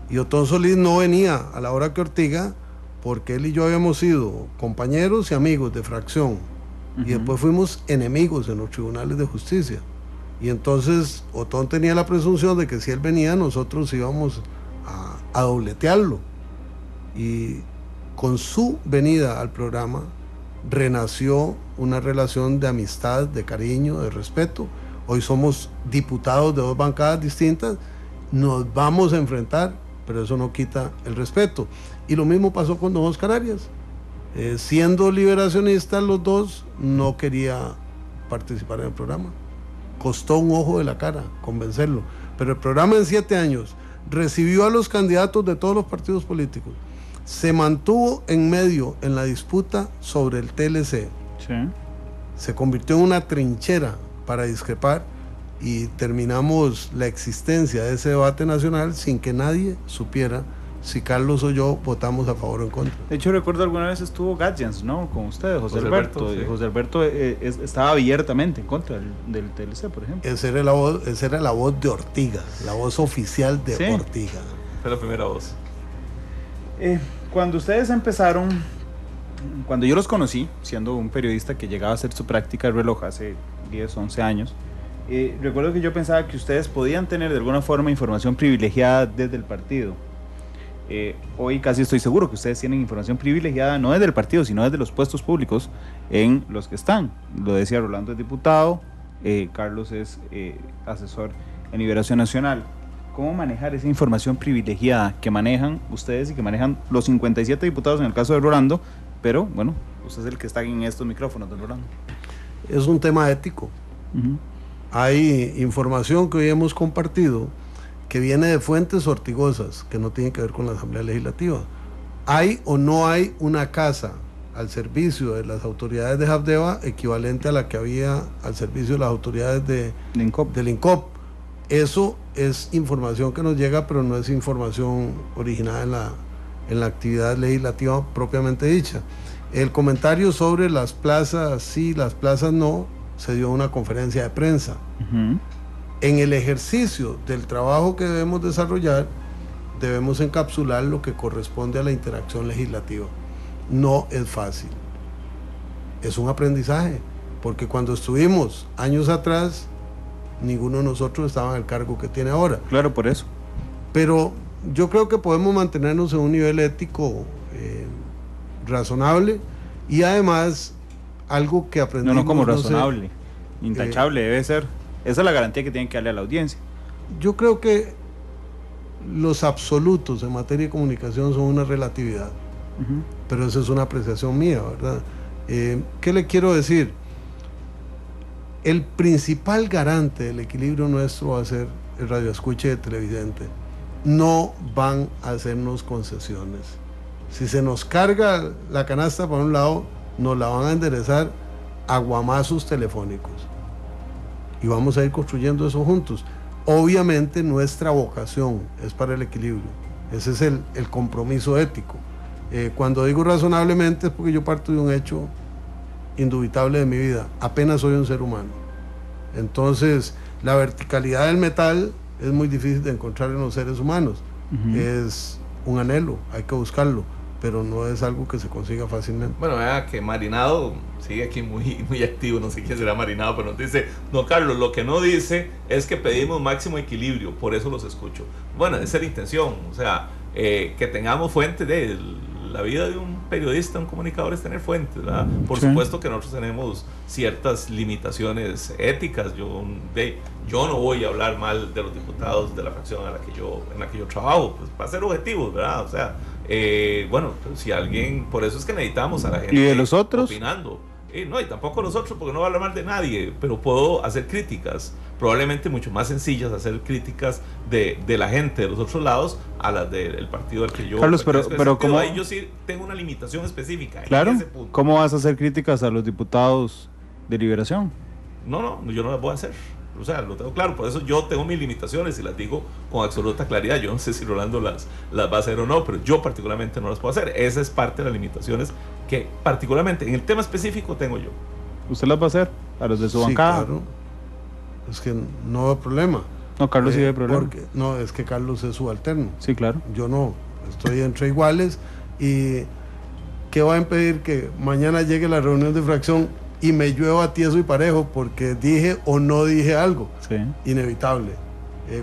Y Otón Solís no venía a la hora que Ortiga, porque él y yo habíamos sido compañeros y amigos de fracción. Y después fuimos enemigos en los tribunales de justicia. Y entonces Otón tenía la presunción de que si él venía, nosotros íbamos a dobletearlo. Y con su venida al programa renació una relación de amistad, de cariño, de respeto. Hoy somos diputados de dos bancadas distintas, nos vamos a enfrentar, pero eso no quita el respeto. Y lo mismo pasó con don Oscar Arias. Siendo liberacionistas los dos, no quería participar en el programa. Costó un ojo de la cara convencerlo. Pero el programa en 7 años recibió a los candidatos de todos los partidos políticos. Se mantuvo en medio en la disputa sobre el TLC. Sí. Se convirtió en una trinchera para discrepar y terminamos la existencia de ese debate nacional sin que nadie supiera si Carlos o yo votamos a favor o en contra. De hecho, recuerdo alguna vez estuvo Gadjans, ¿no? Con ustedes, José Alberto. Sí. José Alberto estaba abiertamente en contra del TLC, por ejemplo. Esa era la voz de Ortiga, la voz oficial de Ortiga. Fue la primera voz. Cuando ustedes empezaron, cuando yo los conocí, siendo un periodista que llegaba a hacer su práctica de reloj hace 10, 11 años, recuerdo que yo pensaba que ustedes podían tener de alguna forma información privilegiada desde el partido. Hoy casi estoy seguro que ustedes tienen información privilegiada no desde el partido, sino desde los puestos públicos en los que están. Lo decía Rolando, es diputado, Carlos es asesor en Liberación Nacional. ¿Cómo manejar esa información privilegiada que manejan ustedes y que manejan los 57 diputados en el caso de Rolando? Pero bueno, usted es el que está en estos micrófonos, don Rolando. Es un tema ético. Hay información que hoy hemos compartido que viene de fuentes ortigosas, que no tienen que ver con la Asamblea Legislativa. ¿Hay o no hay una casa al servicio de las autoridades de Habdeba equivalente a la que había al servicio de las autoridades del INCOP? Eso es información que nos llega, pero no es información originada en la actividad legislativa propiamente dicha. El comentario sobre las plazas sí, las plazas no, se dio en una conferencia de prensa. En el ejercicio del trabajo que debemos desarrollar, debemos encapsular lo que corresponde a la interacción legislativa. No es fácil. Es un aprendizaje, porque cuando estuvimos años atrás, ninguno de nosotros estaba en el cargo que tiene ahora. Claro, por eso. Pero yo creo que podemos mantenernos en un nivel ético razonable, y además algo que aprendimos... No como razonable, intachable debe ser. Esa es la garantía que tienen que darle a la audiencia. Yo creo que los absolutos en materia de comunicación son una relatividad, pero esa es una apreciación mía, ¿verdad? ¿Qué le quiero decir? El principal garante del equilibrio nuestro va a ser el radioescucha y el televidente. No van a hacernos concesiones. Si se nos carga la canasta para un lado, nos la van a enderezar a guamazos telefónicos. Y vamos a ir construyendo eso juntos. Obviamente nuestra vocación es para el equilibrio. Ese es el compromiso ético. Cuando digo razonablemente es porque yo parto de un hecho indubitable de mi vida. Apenas soy un ser humano. Entonces, la verticalidad del metal es muy difícil de encontrar en los seres humanos. Es un anhelo, hay que buscarlo, pero no es algo que se consiga fácilmente. Bueno, vea que Marinado sigue aquí muy activo, no sé quién será Marinado, pero nos dice: no, Carlos, lo que no dice es que pedimos máximo equilibrio, por eso los escucho. Bueno, esa es la intención, o sea, que tengamos fuente de la vida de un periodista, un comunicador es tener fuentes, ¿verdad? Por supuesto que nosotros tenemos ciertas limitaciones éticas. Yo no voy a hablar mal de los diputados de la fracción en la que yo trabajo, pues para ser objetivos, ¿verdad? O sea, bueno, pues, si alguien, por eso es que necesitamos a la gente. ¿Y de los otros? Opinando. No, y tampoco nosotros, porque no voy a hablar mal de nadie, pero puedo hacer críticas, probablemente mucho más sencillas, hacer críticas de la gente de los otros lados a las del partido al que yo... Carlos, pero ¿cómo? Ahí yo sí tengo una limitación específica. Claro, en ese punto. ¿Cómo vas a hacer críticas a los diputados de Liberación? No, yo no las voy a hacer. O sea, lo tengo claro, por eso yo tengo mis limitaciones y las digo con absoluta claridad. Yo no sé si Rolando las va a hacer o no, pero yo particularmente no las puedo hacer. Esa es parte de las limitaciones que particularmente en el tema específico tengo yo. ¿Usted las va a hacer? ¿A los de su bancada? Claro. Es que no hay problema. No, Carlos sí hay problema. No, es que Carlos es subalterno. Sí, claro. Yo no, estoy entre iguales. ¿Y qué va a impedir que mañana llegue la reunión de fracción y me llueva tieso y parejo porque dije o no dije algo? Sí. Inevitable.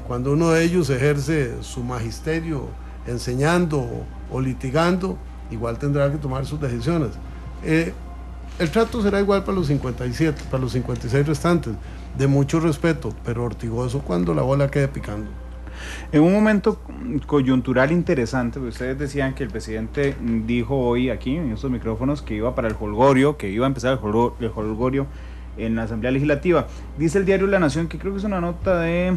Cuando uno de ellos ejerce su magisterio enseñando o litigando, igual tendrá que tomar sus decisiones. El trato será igual para los 57, para los 56 restantes, de mucho respeto, pero ortigoso cuando la bola quede picando. En un momento coyuntural interesante, ustedes decían que el presidente dijo hoy aquí en estos micrófonos que iba para el holgorio, que iba a empezar el holgorio en la Asamblea Legislativa. Dice el diario La Nación, que creo que es una nota de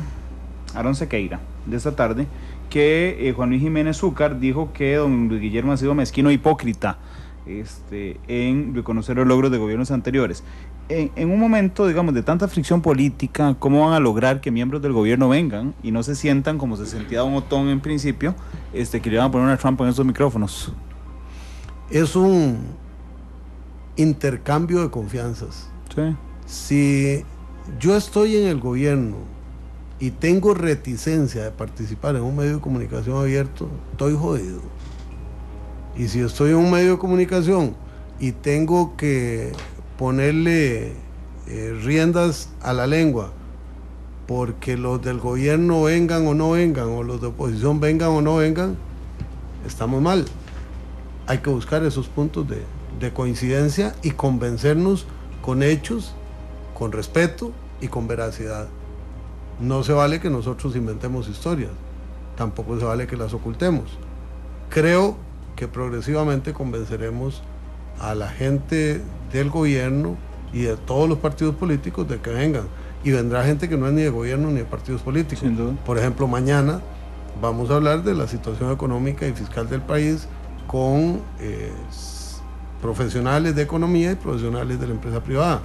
Aarón Sequeira de esta tarde, que Juan Luis Jiménez Zúcar dijo que don Luis Guillermo ha sido mezquino e hipócrita en reconocer los logros de gobiernos anteriores. En un momento, digamos, de tanta fricción política, ¿cómo van a lograr que miembros del gobierno vengan y no se sientan como se sentía don Otón en principio, que le iban a poner una trampa en estos micrófonos? Es un intercambio de confianzas. Sí. Si yo estoy en el gobierno y tengo reticencia de participar en un medio de comunicación abierto, estoy jodido. Y si estoy en un medio de comunicación y tengo que ponerle riendas a la lengua porque los del gobierno vengan o no vengan, o los de oposición vengan o no vengan, estamos mal. Hay que buscar esos puntos de coincidencia y convencernos con hechos, con respeto y con veracidad. No se vale que nosotros inventemos historias, tampoco se vale que las ocultemos. Creo que progresivamente convenceremos a la gente del gobierno y de todos los partidos políticos de que vengan, y vendrá gente que no es ni de gobierno ni de partidos políticos. Sin duda. Por ejemplo, mañana vamos a hablar de la situación económica y fiscal del país con profesionales de economía y profesionales de la empresa privada.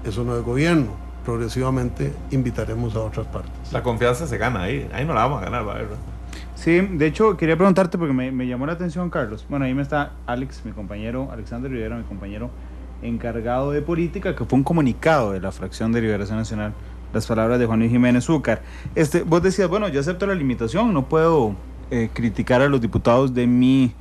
Eso no es gobierno. Progresivamente invitaremos a otras partes. La confianza se gana ahí no la vamos a ganar, ¿verdad? Sí, de hecho quería preguntarte porque me llamó la atención, Carlos. Bueno, ahí me está Alex, mi compañero, Alexander Rivera, mi compañero encargado de política, que fue un comunicado de la fracción de Liberación Nacional, las palabras de Juan Luis Jiménez Zúcar. Vos decías, bueno, yo acepto la limitación, no puedo criticar a los diputados de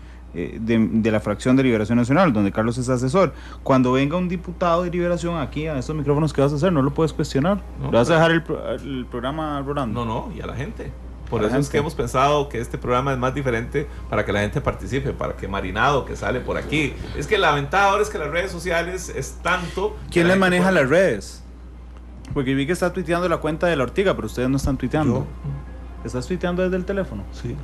la fracción de Liberación Nacional, donde Carlos es asesor. Cuando venga un diputado de Liberación aquí a estos micrófonos, ¿qué vas a hacer? No lo puedes cuestionar. No, ¿le vas a dejar el programa rolando? No, y a la gente. Por eso es que hemos pensado que este programa es más diferente para que la gente participe, para que Marinado, que sale por aquí. Es que la ventaja ahora es que las redes sociales es tanto... ¿Quién les maneja las redes? Porque vi que está tuiteando la cuenta de La Ortiga, pero ustedes no están tuiteando. Yo. ¿Estás tuiteando desde el teléfono? Sí.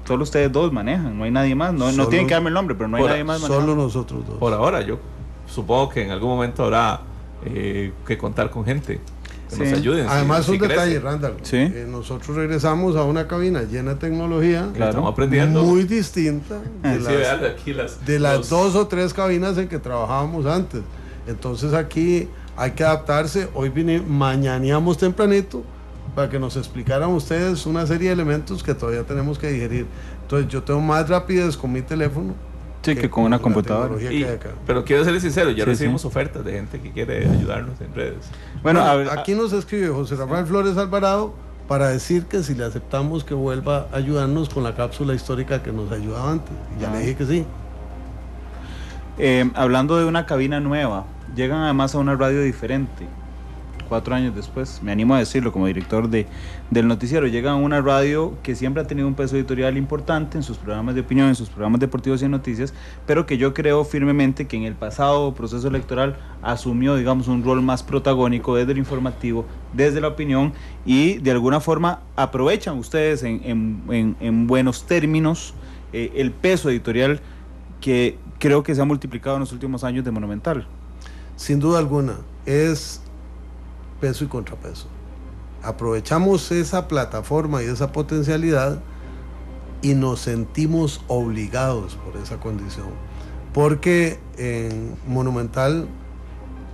Solo ustedes dos manejan, no hay nadie más. No tienen que darme el nombre, pero no hay nadie más manejando. Solo nosotros dos. Por ahora, yo supongo que en algún momento habrá que contar con gente que nos ayuden. Además, un detalle, Randall. ¿Sí? Nosotros regresamos a una cabina llena de tecnología. Claro. Estamos aprendiendo. Muy distinta de las 2 o 3 cabinas en que trabajábamos antes. Entonces aquí hay que adaptarse. Hoy mañaneamos tempranito para que nos explicaran ustedes una serie de elementos que todavía tenemos que digerir. Entonces yo tengo más rapidez con mi teléfono que con una computadora. Pero quiero ser sincero, ya recibimos ofertas de gente que quiere ayudarnos en redes. Bueno, aquí nos escribe José Rafael Flores Alvarado para decir que si le aceptamos que vuelva a ayudarnos con la cápsula histórica que nos ayudaba antes. Y ya le dije que sí. Hablando de una cabina nueva, llegan además a una radio diferente. 4 años después, me animo a decirlo como director del noticiero, llegan a una radio que siempre ha tenido un peso editorial importante en sus programas de opinión, en sus programas deportivos y en noticias, pero que yo creo firmemente que en el pasado proceso electoral asumió, digamos, un rol más protagónico desde el informativo, desde la opinión, y de alguna forma aprovechan ustedes en buenos términos el peso editorial que creo que se ha multiplicado en los últimos años de Monumental. Sin duda alguna, es peso y contrapeso. Aprovechamos esa plataforma y esa potencialidad y nos sentimos obligados por esa condición. Porque en Monumental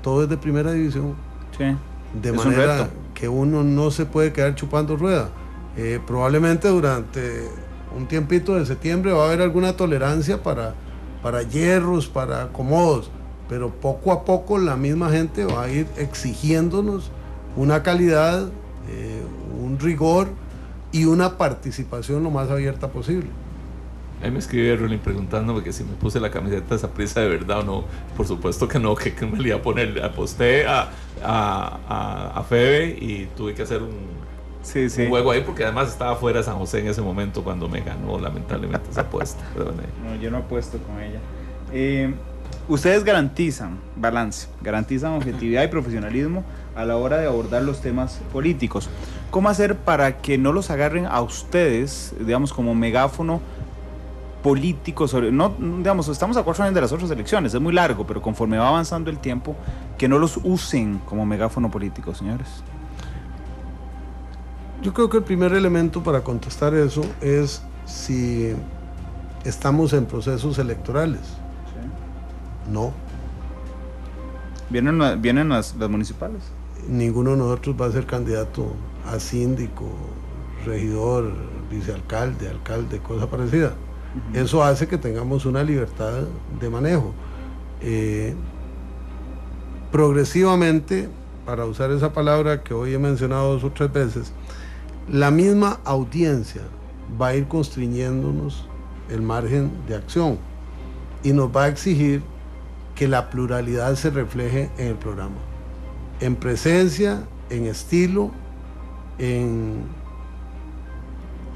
todo es de primera división. Sí, de manera que uno no se puede quedar chupando rueda. Probablemente durante un tiempito de septiembre va a haber alguna tolerancia para hierros, para acomodos, pero poco a poco la misma gente va a ir exigiéndonos una calidad, un rigor y una participación lo más abierta posible. Ahí me escribe Rolling preguntándome que si me puse la camiseta de Saprissa de verdad o no. Por supuesto que no, que me la iba a poner. Aposté a Febe y tuve que hacer un juego ahí porque además estaba fuera de San José en ese momento cuando me ganó lamentablemente esa apuesta. No, yo no apuesto con ella. Ustedes garantizan balance, garantizan objetividad y profesionalismo a la hora de abordar los temas políticos. ¿Cómo hacer para que no los agarren a ustedes, digamos, como megáfono político? Digamos, estamos a 4 años de las otras elecciones, es muy largo, pero conforme va avanzando el tiempo, que no los usen como megáfono político, señores. Yo creo que el primer elemento para contestar eso es si estamos en procesos electorales. No. ¿Vienen las municipales? Ninguno de nosotros va a ser candidato a síndico, regidor, vicealcalde, alcalde, cosa parecida. Eso hace que tengamos una libertad de manejo. Progresivamente, para usar esa palabra que hoy he mencionado 2 o 3 veces, la misma audiencia va a ir constriñéndonos el margen de acción y nos va a exigir que la pluralidad se refleje en el programa, en presencia, en estilo, en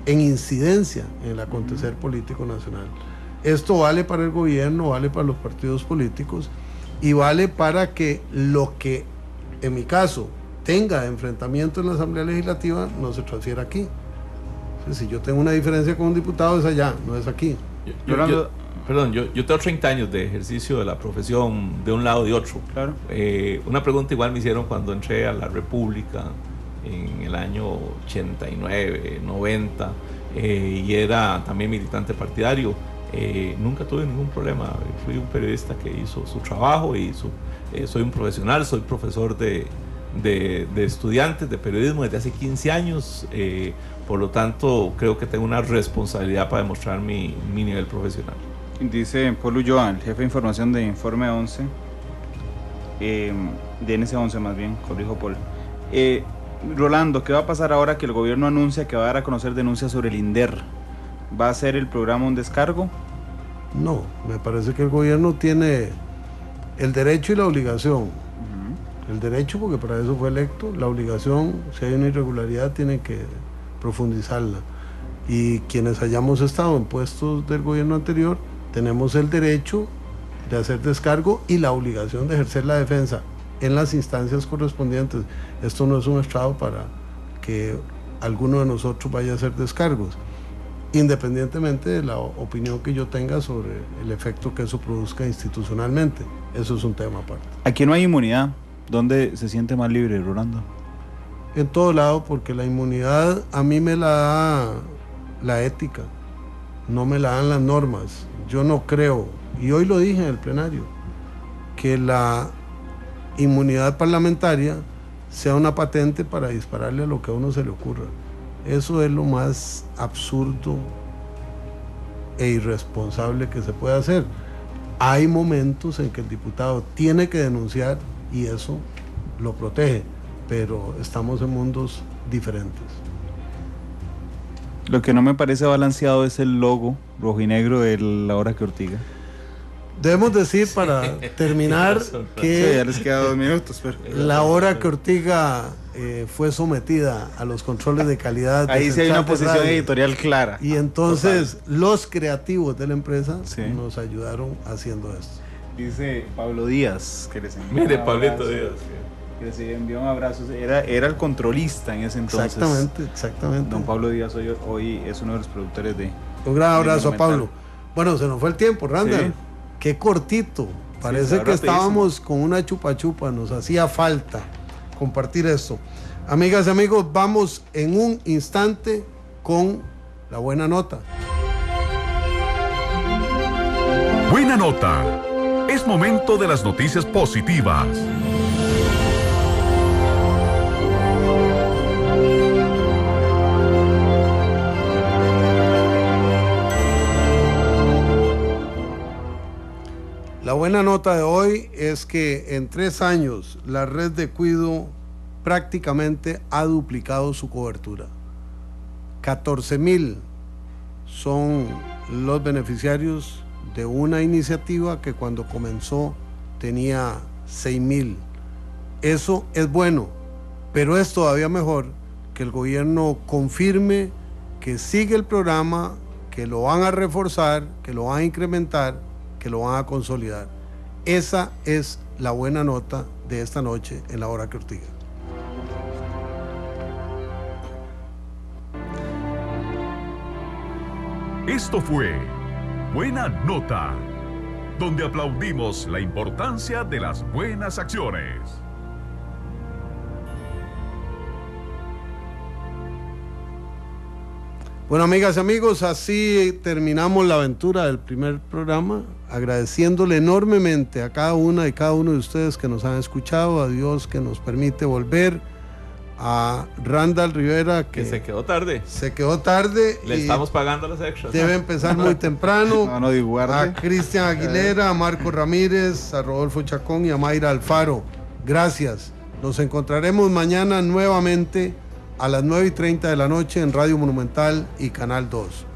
incidencia en el acontecer político nacional. Esto vale para el gobierno, vale para los partidos políticos y vale para que lo que, en mi caso, tenga enfrentamiento en la Asamblea Legislativa no se transfiera aquí. O sea, si yo tengo una diferencia con un diputado es allá, no es aquí. Yo tengo 30 años de ejercicio de la profesión de un lado y otro. Claro. Una pregunta igual me hicieron cuando entré a la República en el año 89, 90, y era también militante partidario. Nunca tuve ningún problema. Fui un periodista que hizo su trabajo y soy un profesional, soy profesor de estudiantes de periodismo desde hace 15 años. Por lo tanto, creo que tengo una responsabilidad para demostrar mi nivel profesional. Dice Paul Ulloa, el jefe de información de Informe 11, de NC11 más bien, corrijo Paul. Rolando, ¿qué va a pasar ahora que el gobierno anuncia que va a dar a conocer denuncias sobre el INDER? ¿Va a ser el programa un descargo? No, me parece que el gobierno tiene el derecho y la obligación. El derecho porque para eso fue electo, la obligación, si hay una irregularidad, tiene que profundizarla. Y quienes hayamos estado en puestos del gobierno anterior, tenemos el derecho de hacer descargo y la obligación de ejercer la defensa en las instancias correspondientes. Esto no es un estrado para que alguno de nosotros vaya a hacer descargos, independientemente de la opinión que yo tenga sobre el efecto que eso produzca institucionalmente. Eso es un tema aparte. Aquí no hay inmunidad. ¿Dónde se siente más libre, Rolando? En todo lado, porque la inmunidad a mí me la da la ética, no me la dan las normas. Yo no creo, y hoy lo dije en el plenario, que la inmunidad parlamentaria sea una patente para dispararle a lo que a uno se le ocurra. Eso es lo más absurdo e irresponsable que se puede hacer. Hay momentos en que el diputado tiene que denunciar y eso lo protege, pero estamos en mundos diferentes. Lo que no me parece balanceado es el logo rojo y negro de La Hora que Ortiga. Debemos decir para terminar Sí, que ya les queda 2 minutos, pero la hora que Ortiga fue sometida a los controles de calidad. ahí sí hay una Central de posición Radio. editorial clara. Y entonces los creativos de la empresa Sí. nos ayudaron haciendo esto. Dice Pablo Díaz, que les envió Mire, un Pablito abrazo, Díaz. que les envió un abrazo. Era el controlista en ese entonces. Exactamente. Don Pablo Díaz hoy es uno de los productores de... Un gran abrazo a Monumental. Pablo. Bueno, se nos fue el tiempo, Randall. Sí. Qué cortito. Parece está que rapidísimo. estábamos con una chupa chupa. Nos hacía falta compartir esto. Amigas y amigos, vamos en un instante con la buena nota. Buena nota. Es momento de las noticias positivas. La buena nota de hoy es que en 3 años la red de cuido prácticamente ha duplicado su cobertura. 14,000 son los beneficiarios de una iniciativa que cuando comenzó tenía 6,000. Eso es bueno, pero es todavía mejor que el gobierno confirme que sigue el programa, que lo van a reforzar, que lo van a incrementar, que lo van a consolidar. Esa es la buena nota de esta noche en La Hora que Ortiga. Esto fue Buena Nota, donde aplaudimos la importancia de las buenas acciones. Bueno, amigas y amigos, así terminamos la aventura del primer programa, agradeciéndole enormemente a cada una y cada uno de ustedes que nos han escuchado, a Dios que nos permite volver, a Randall Rivera Que se quedó tarde. se quedó tarde Le y estamos pagando los extras. debe empezar muy temprano, No, guarde. a Cristian Aguilera, a Marco Ramírez, a Rodolfo Chacón y a Mayra Alfaro. Gracias. Nos encontraremos mañana nuevamente a las 9:30 de la noche en Radio Monumental y Canal 2.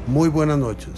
Muy buenas noches.